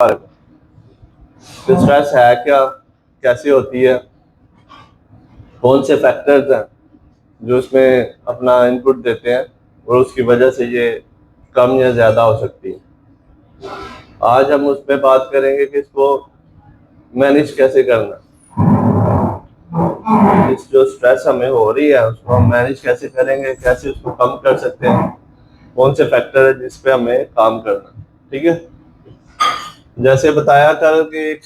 बारे में कि स्ट्रेस है क्या, कैसे होती है, कौन से फैक्टर्स हैं जो इसमें अपना इनपुट देते हैं और उसकी वजह से ये कम या ज़्यादा हो सकती है। आज हम उस पर बात करेंगे कि इसको मैनेज कैसे करना, इस जो स्ट्रेस हमें हो रही है उसको हम मैनेज कैसे करेंगे, कैसे उसको कम कर सकते हैं, कौन से फैक्टर है जिस पे हमें काम करना। ठीक है, जैसे बताया कल कि एक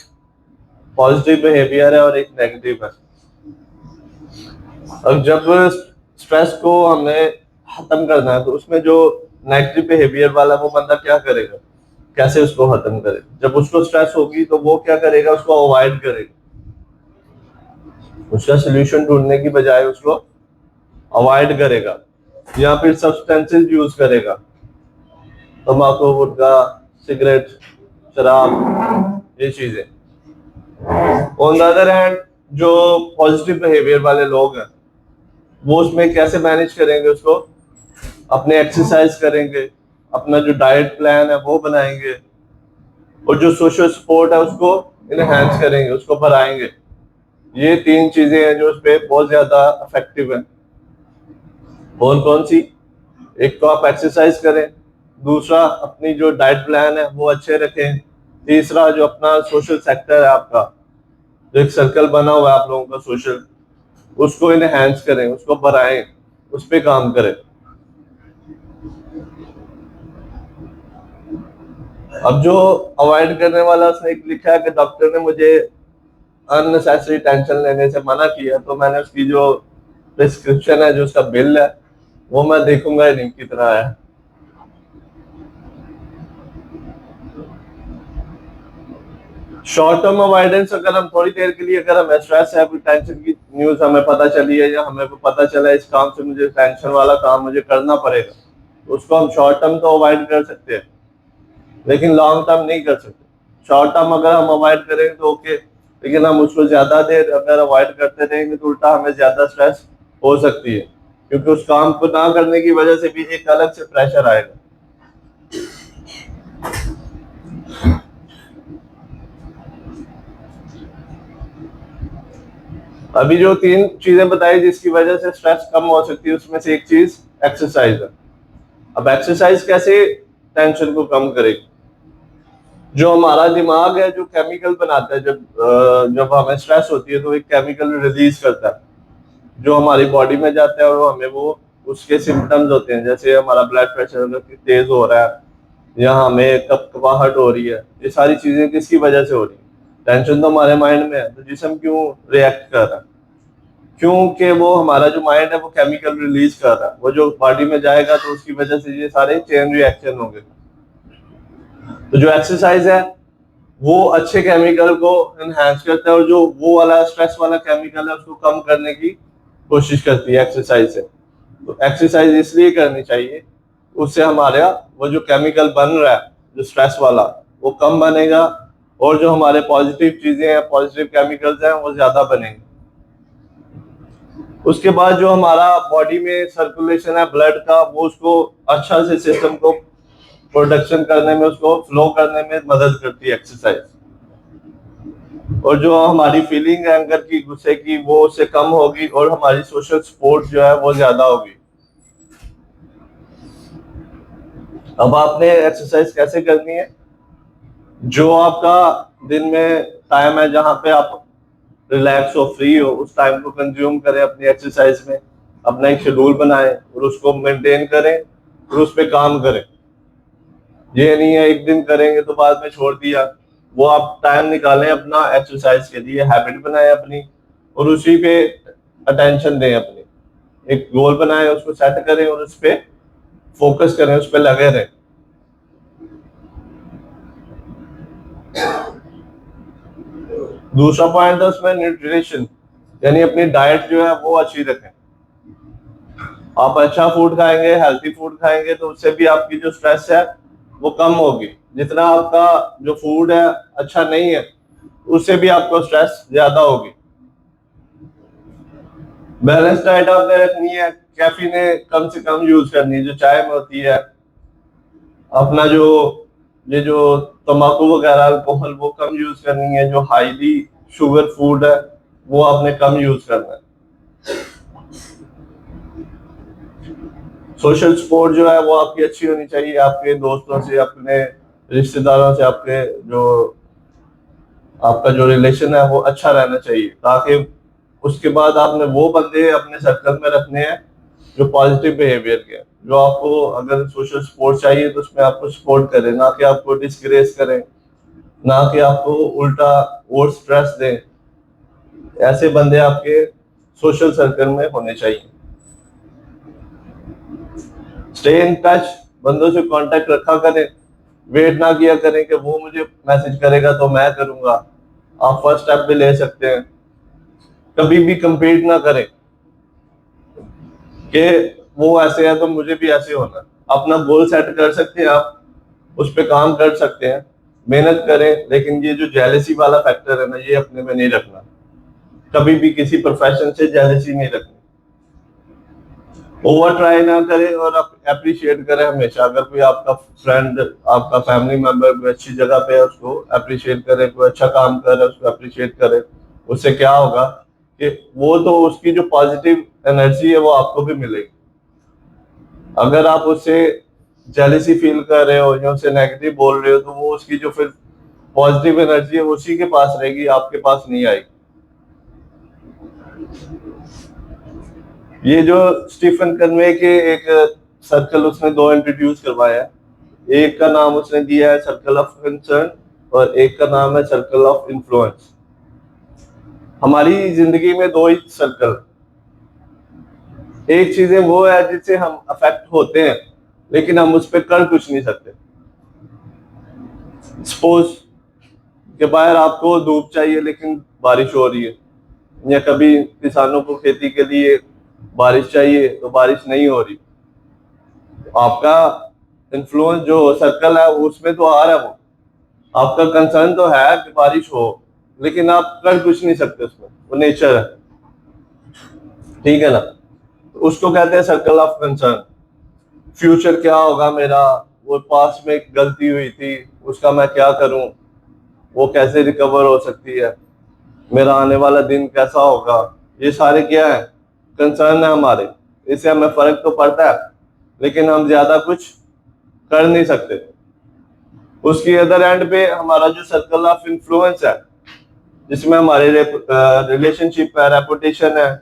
पॉजिटिव बिहेवियर है और एक नेगेटिव है। अब जब स्ट्रेस को हमें खत्म करना है तो उसमें जो नेगेटिव बिहेवियर वाला वो बंदा क्या करेगा, कैसे उसको खत्म करे। जब उसको स्ट्रेस होगी तो वो क्या करेगा, उसको अवॉइड करेगा, उसका सोल्यूशन ढूंढने की बजाय उसको अवॉइड करेगा या फिर सब्सटेंसेस यूज करेगा, तम्बाकू, गुटखा, सिगरेट, शराब, ये चीजें। ऑन द अदर हैंड जो पॉजिटिव बिहेवियर वाले लोग हैं वो उसमें कैसे मैनेज करेंगे, उसको अपने एक्सरसाइज करेंगे, अपना जो डाइट प्लान है वो बनाएंगे और जो सोशल सपोर्ट है उसको इनहेंस करेंगे, उसको बढ़ाएंगे। ये तीन चीजें हैं जो उस पर बहुत ज्यादा इफेक्टिव है। कौन कौन सी? एक तो आप एक्सरसाइज करें, दूसरा अपनी जो डाइट प्लान है वो अच्छे रखें, तीसरा जो अपना सोशल सेक्टर है आपका, जो एक सर्कल बना हुआ है आप लोगों का सोशल, उसको इनहेंस करें, उसको बढ़ाएं, उस पर काम करें। अब जो अवॉइड करने वाला उसने एक लिखा है कि डॉक्टर ने मुझे अननेसेसरी टेंशन लेने से मना किया, तो मैंने उसकी जो प्रिस्क्रिप्शन है, जो उसका बिल है, वो मैं देखूंगा ही नहीं कितना है। शॉर्ट टर्म अवॉइडेंस, अगर हम थोड़ी देर के लिए, अगर हमें स्ट्रेस है, कोई टेंशन की न्यूज हमें पता चली है या हमें को पता चला है इस काम से मुझे टेंशन वाला काम मुझे करना पड़ेगा, तो उसको हम शॉर्ट टर्म तो अवॉइड कर सकते हैं लेकिन लॉन्ग टर्म नहीं कर सकते। शॉर्ट टर्म अगर हम अवॉइड करेंगे तो ओके, लेकिन हम उसको ज्यादा देर अगर अवॉइड करते रहेंगे तो उल्टा हमें ज्यादा स्ट्रेस हो सकती है, क्योंकि उस काम को ना करने की वजह से भी एक अलग से प्रेशर आएगा। अभी जो तीन चीजें बताई जिसकी वजह से स्ट्रेस कम हो सकती है, उसमें से एक चीज एक्सरसाइज है। अब एक्सरसाइज कैसे टेंशन को कम करेगी? जो हमारा दिमाग है जो केमिकल बनाता है, जब हमें स्ट्रेस होती है तो एक केमिकल रिलीज करता है जो हमारी बॉडी में जाता है और हमें वो उसके सिम्टम्स होते हैं, जैसे हमारा ब्लड प्रेशर तेज हो रहा है या हमें कपकपाहट हो रही है। ये सारी चीजें किसकी वजह से हो रही है? टेंशन तो हमारे माइंड में है, तो जिस्म क्यों रिएक्ट कर रहा है? क्योंकि वो हमारा जो माइंड है वो केमिकल रिलीज कर रहा है, वो जो बॉडी में जाएगा तो उसकी वजह से ये सारे चेन रिएक्शन होंगे। तो जो एक्सरसाइज है वो अच्छे केमिकल को एनहांस करता है और जो वो वाला स्ट्रेस वाला केमिकल है उसको कम करने की कोशिश करती है एक्सरसाइज से। तो एक्सरसाइज इसलिए करनी चाहिए, उससे हमारा वो जो केमिकल बन रहा है जो स्ट्रेस वाला वो कम बनेगा और जो हमारे पॉजिटिव चीजें हैं, पॉजिटिव केमिकल्स हैं, वो ज्यादा बनेंगे। उसके बाद जो हमारा बॉडी में सर्कुलेशन है ब्लड का, वो उसको अच्छा से सिस्टम को प्रोडक्शन करने में, उसको फ्लो करने में मदद करती है एक्सरसाइज। और जो हमारी फीलिंग है अंदर की, गुस्से की, वो उससे कम होगी और हमारी सोशल सपोर्ट जो है वो ज्यादा होगी। अब आपने एक्सरसाइज कैसे करनी है? जो आपका दिन में टाइम है जहां पे आप रिलैक्स हो, फ्री हो, उस टाइम को कंज्यूम करें अपनी एक्सरसाइज में। अपना एक शेड्यूल बनाएं और उसको मेंटेन करें और उस पर काम करें। ये नहीं है एक दिन करेंगे तो बाद में छोड़ दिया। वो आप टाइम निकालें अपना एक्सरसाइज के लिए, हैबिट बनाएं अपनी और उसी पे अटेंशन दें अपनी। एक गोल बनाएं, उसको सेट करें और उस पर फोकस करें, उस पर लगे रहें। दूसरा पॉइंट है उसमें न्यूट्रिशन, यानी अपनी डाइट जो है वो अच्छी रखें। आप अच्छा फूड खाएंगे, हेल्थी फूड खाएंगे तो उससे भी आपकी जो स्ट्रेस है वो कम होगी। जितना आपका जो फूड है अच्छा नहीं है उससे भी आपको स्ट्रेस ज्यादा होगी। बैलेंस डाइट आपने रखनी है, कैफीन कम से कम यूज करनी है जो चाय में होती है। अपना जो ये जो तम्बाकू वगैरह अल्कोहल वो कम यूज करनी है, जो हाईली शुगर फूड है वो आपने कम यूज करना है। सोशल सपोर्ट जो है वो आपकी अच्छी होनी चाहिए, आपके दोस्तों से, अपने रिश्तेदारों से, आपका जो रिलेशन है वो अच्छा रहना चाहिए, ताकि उसके बाद आपने वो बंदे अपने सर्कल में रखने हैं जो पॉजिटिव बिहेवियर के हैं, जो आपको अगर सोशल सपोर्ट चाहिए तो उसमें आपको सपोर्ट करें, ना कि आपको डिस्करेज करें, ना कि आपको उल्टा और स्ट्रेस दें। ऐसे बंदे आपके सोशल सर्कल में होने चाहिए। स्टे इन टच, बंदों से कांटेक्ट रखा करें, वेट ना किया करें कि वो मुझे मैसेज करेगा तो मैं करूंगा। आप फर्स्ट स्टेप भी ले सकते हैं। कभी भी कंपीट ना करें कि वो ऐसे है तो मुझे भी ऐसे होना है। अपना गोल सेट कर सकते हैं आप, उस पर काम कर सकते हैं, मेहनत करें, लेकिन ये जो जेलसी वाला फैक्टर है ना, ये अपने में नहीं रखना। कभी भी किसी प्रोफेशन से जेलसी नहीं रखनी। ओवर ट्राई ना करें और आप अप्रिशिएट करें हमेशा। अगर कोई आपका फ्रेंड, आपका फैमिली मेंबर कोई अच्छी जगह पे है, उसको अप्रिशिएट करें। कोई अच्छा काम कर रहा है उसको अप्रिशिएट करें। उससे क्या होगा कि वो तो उसकी जो पॉजिटिव एनर्जी है वो आपको भी मिलेगी। अगर आप उससे जेलिसी फील कर रहे हो या उससे नेगेटिव बोल रहे हो तो वो उसकी जो फिर पॉजिटिव एनर्जी है उसी के पास रहेगी, आपके पास नहीं आएगी। ये जो स्टीफन कन्वे के एक सर्कल उसने दो इंट्रोड्यूस करवाया है। एक का नाम उसने दिया है सर्कल ऑफ कंसर्न और एक का नाम है सर्कल ऑफ इन्फ्लुएंस। हमारी जिंदगी में दो ही सर्कल, एक चीजें वो है जिससे हम अफेक्ट होते हैं लेकिन हम उस पर कर कुछ नहीं सकते। सपोज कि बाहर आपको धूप चाहिए लेकिन बारिश हो रही है, या कभी किसानों को खेती के लिए बारिश चाहिए तो बारिश नहीं हो रही। आपका इन्फ्लुएंस जो सर्कल है उसमें तो आ रहा है, वो आपका कंसर्न तो है कि बारिश हो, लेकिन आप कर कुछ नहीं सकते उसमें, वो नेचर है। ठीक है ना? उसको कहते हैं सर्कल ऑफ कंसर्न। फ्यूचर क्या होगा मेरा, वो पास्ट में गलती हुई थी उसका मैं क्या करूं, वो कैसे रिकवर हो सकती है, मेरा आने वाला दिन कैसा होगा, ये सारे क्या है, कंसर्न है हमारे। इससे हमें फर्क तो पड़ता है लेकिन हम ज्यादा कुछ कर नहीं सकते। उसकी अदर एंड पे हमारा जो सर्कल ऑफ इन्फ्लुएंस है, जिसमें हमारे रिलेशनशिप है, रेपुटेशन है,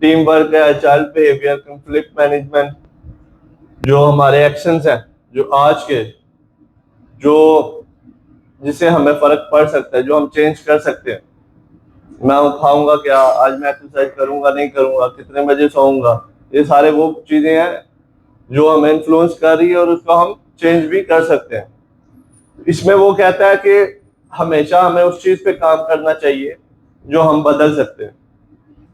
टीम वर्क है, चाइल्ड बिहेवियर, कंफ्लिक्ट मैनेजमेंट, जो हमारे एक्शंस हैं, जो आज के, जो जिससे हमें फर्क पड़ सकता है, जो हम चेंज कर सकते हैं। मैं खाऊंगा क्या, आज मैं एक्सरसाइज करूंगा नहीं करूंगा, कितने बजे सोऊंगा, ये सारे वो चीजें हैं जो हमें इन्फ्लुएंस कर रही है और उसको हम चेंज भी कर सकते हैं। इसमें वो कहता है कि हमेशा हमें उस चीज पे काम करना चाहिए जो हम बदल सकते हैं।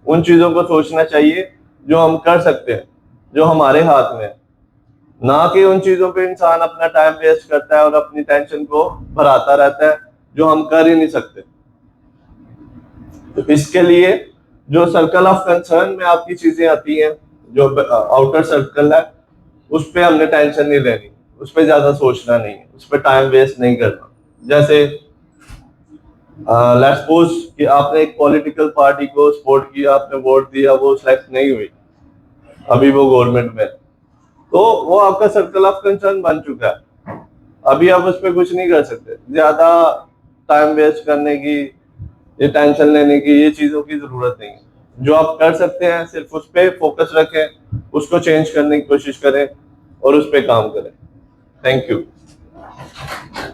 उन चीजों को सोचना चाहिए जो हम कर सकते हैं, जो हमारे हाथ में है, ना कि उन चीजों पे इंसान अपना टाइम वेस्ट करता है और अपनी टेंशन को भराता रहता है जो हम कर ही नहीं सकते। तो इसके लिए जो सर्कल ऑफ कंसर्न में आपकी चीजें आती हैं, जो आउटर सर्कल है, उस पर हमने टेंशन नहीं लेनी, उस पर ज्यादा सोचना नहीं है, उस पर टाइम वेस्ट नहीं करना। जैसे लेट्स सपोज कि आपने एक पॉलिटिकल पार्टी को सपोर्ट किया, आपने वोट दिया, वो सिलेक्ट नहीं हुई, अभी वो गवर्नमेंट में, तो वो आपका सर्कल ऑफ कंसर्न बन चुका है। अभी आप उस पर कुछ नहीं कर सकते। ज्यादा टाइम वेस्ट करने की, ये टेंशन लेने की, ये चीजों की जरूरत नहीं है। जो आप कर सकते हैं सिर्फ उस पर फोकस रखें, उसको चेंज करने की कोशिश करें और उस पर काम करें। Thank you.